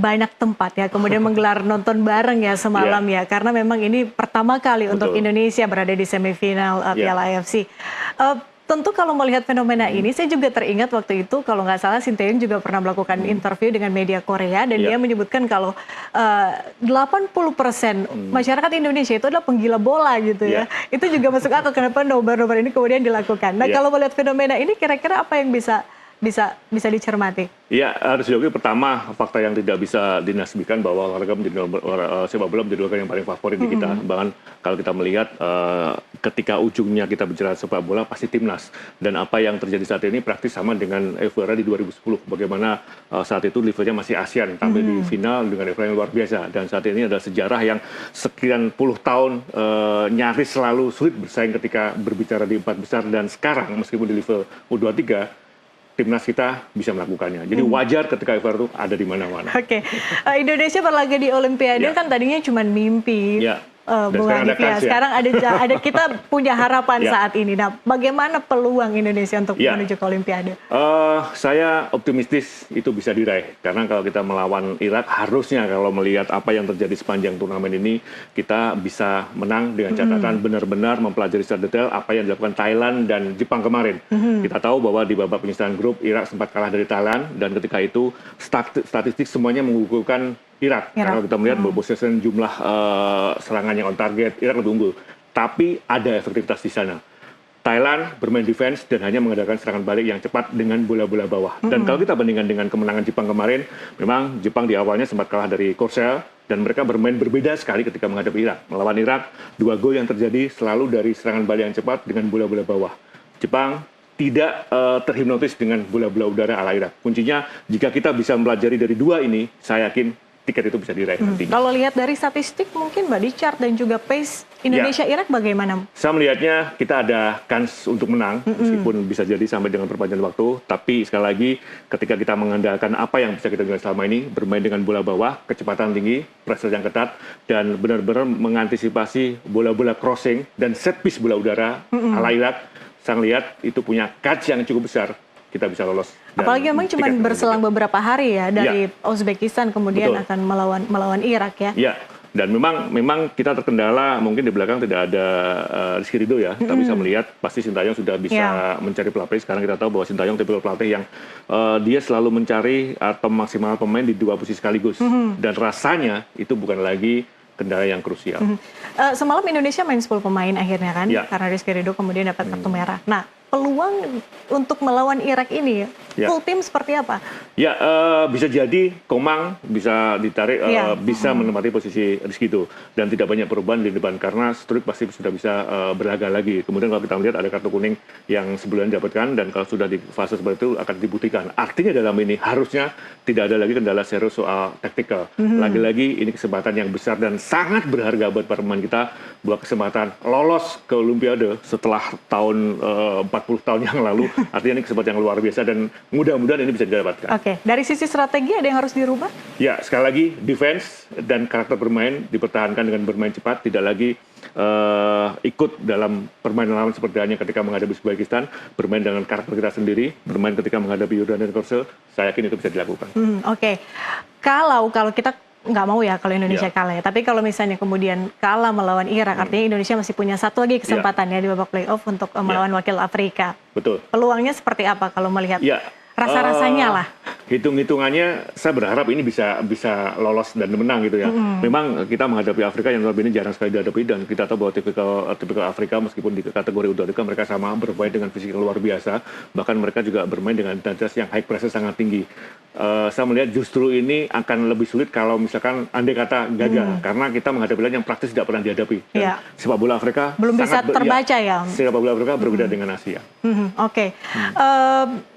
banyak tempat ya, kemudian menggelar nonton bareng ya semalam ya, karena memang ini pertama kali untuk Indonesia berada di semifinal Piala AFC. Tentu kalau melihat fenomena ini, saya juga teringat waktu itu kalau nggak salah Sinteyong juga pernah melakukan interview dengan media Korea dan dia menyebutkan kalau 80% masyarakat Indonesia itu adalah penggila bola gitu ya. Itu juga masuk akal kenapa nobar-nobar ini kemudian dilakukan. Nah kalau melihat fenomena ini kira-kira apa yang bisa dicermati? Ya, harus diakui pertama fakta yang tidak bisa dinasbikan bahwa olahraga menjadi sepak bola menjadi olahraga yang paling favorit di kita. Bahkan kalau kita melihat ketika ujungnya kita bicara sepak bola pasti timnas. Dan apa yang terjadi saat ini praktis sama dengan era di 2010. Bagaimana saat itu levelnya masih ASEAN, tampil di final dengan level yang luar biasa. Dan saat ini adalah sejarah yang sekian puluh tahun nyaris selalu sulit bersaing ketika berbicara di empat besar. Dan sekarang meskipun di level U23, timnas kita bisa melakukannya. Jadi wajar ketika IFAR itu ada di mana-mana. Oke. Indonesia berlaga di Olimpiade kan tadinya cuma mimpi. Bung Hanif ya. Sekarang ada kita punya harapan saat ini. Nah, bagaimana peluang Indonesia untuk menuju ke Olimpiade? Saya optimistis itu bisa diraih. Karena kalau kita melawan Irak, harusnya kalau melihat apa yang terjadi sepanjang turnamen ini, kita bisa menang dengan catatan benar-benar mempelajari secara detail apa yang dilakukan Thailand dan Jepang kemarin. Kita tahu bahwa di babak penyisihan grup, Irak sempat kalah dari Thailand, dan ketika itu statistik semuanya mengunggulkan Irak. Karena kita melihat posisi jumlah serangan yang on target, Irak lebih unggul. Tapi ada efektivitas di sana. Thailand bermain defense dan hanya mengadakan serangan balik yang cepat dengan bola-bola bawah. Dan kalau kita bandingkan dengan kemenangan Jepang kemarin, memang Jepang di awalnya sempat kalah dari Korsel, dan mereka bermain berbeda sekali ketika menghadapi Irak. Melawan Irak, 2 gol yang terjadi selalu dari serangan balik yang cepat dengan bola-bola bawah. Jepang tidak terhipnotis dengan bola-bola udara ala Irak. Kuncinya, jika kita bisa mempelajari dari 2 ini, saya yakin tiket itu bisa diraih nantinya. Kalau lihat dari statistik mungkin body chart dan juga pace Indonesia-Irak bagaimana? Saya melihatnya kita ada kans untuk menang, meskipun bisa jadi sampai dengan perpanjangan waktu. Tapi sekali lagi ketika kita mengandalkan apa yang bisa kita lakukan selama ini, bermain dengan bola bawah, kecepatan tinggi, pressure yang ketat, dan benar-benar mengantisipasi bola-bola crossing dan set piece bola udara ala Irak, saya lihat itu punya catch yang cukup besar. Kita bisa lolos. Apalagi memang cuma berselang beberapa hari ya dari Uzbekistan kemudian akan melawan Irak ya. Iya. Dan memang kita terkendala mungkin di belakang tidak ada Rizky Ridho ya, tapi saya melihat pasti Sintayong sudah bisa mencari pelatih. Sekarang kita tahu bahwa Sintayong tipikal pelatih yang dia selalu mencari atau maksimal pemain di 2 posisi sekaligus. Dan rasanya itu bukan lagi kendala yang krusial. Semalam Indonesia main 10 pemain akhirnya kan, karena Rizky Ridho kemudian dapat kartu merah. Nah, peluang untuk melawan Irak ini full tim seperti apa? Ya, bisa jadi Komang bisa ditarik, bisa menempati posisi Rizky itu, dan tidak banyak perubahan di depan karena Struik pasti sudah bisa berlaga lagi. Kemudian kalau kita melihat ada kartu kuning yang sebelumnya didapatkan, dan kalau sudah di fase seperti itu akan dibuktikan. Artinya dalam ini harusnya tidak ada lagi kendala serius soal taktikal. Lagi-lagi ini kesempatan yang besar dan sangat berharga buat para pemain kita, buat kesempatan lolos ke Olimpiade setelah tahun 40 tahun yang lalu. Artinya ini kesempatan yang luar biasa dan mudah-mudahan ini bisa didapatkan. Oke, dari sisi strategi ada yang harus dirubah? Ya, sekali lagi defense dan karakter bermain dipertahankan dengan bermain cepat, tidak lagi ikut dalam permainan lawan seperti hanya ketika menghadapi Uzbekistan, bermain dengan karakter kita sendiri, bermain ketika menghadapi Yordania dan Korsel, saya yakin itu bisa dilakukan. Oke. Kalau kita nggak mau ya kalau Indonesia kalah ya. Tapi kalau misalnya kemudian kalah melawan Irak, artinya Indonesia masih punya satu lagi kesempatan ya di babak playoff untuk melawan wakil Afrika. Betul. Peluangnya seperti apa kalau melihat rasa-rasanya lah? Hitung-hitungannya saya berharap ini bisa lolos dan menang gitu ya. Memang kita menghadapi Afrika yang notabene jarang sekali dihadapi, dan kita tahu bahwa tipikal Afrika meskipun di kategori U23 mereka sama bermain dengan fisik yang luar biasa, bahkan mereka juga bermain dengan intensitas yang high pressure sangat tinggi. Saya melihat justru ini akan lebih sulit kalau misalkan andai kata gagal, karena kita menghadapi lawan yang praktis tidak pernah dihadapi. Sepak bola Afrika belum bisa terbaca ya. Sepak bola Afrika berbeda dengan Asia. Oke.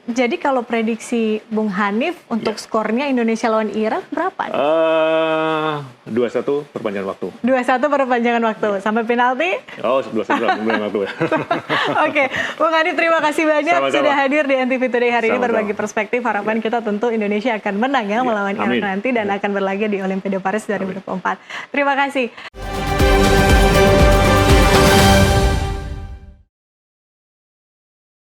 Jadi kalau prediksi Bung Hanif untuk skornya Indonesia lawan Irak berapa? 2-1 perpanjangan waktu. 2-1 perpanjangan waktu. Sampai penalti? Oh, 2-1 perpanjangan waktu. Oke, Bung Hanif terima kasih banyak sudah hadir di NTV Today hari ini berbagi perspektif. Harapan kita tentu Indonesia akan menang ya melawan Irak nanti dan akan berlaga di Olimpiade Paris 2024. Terima kasih.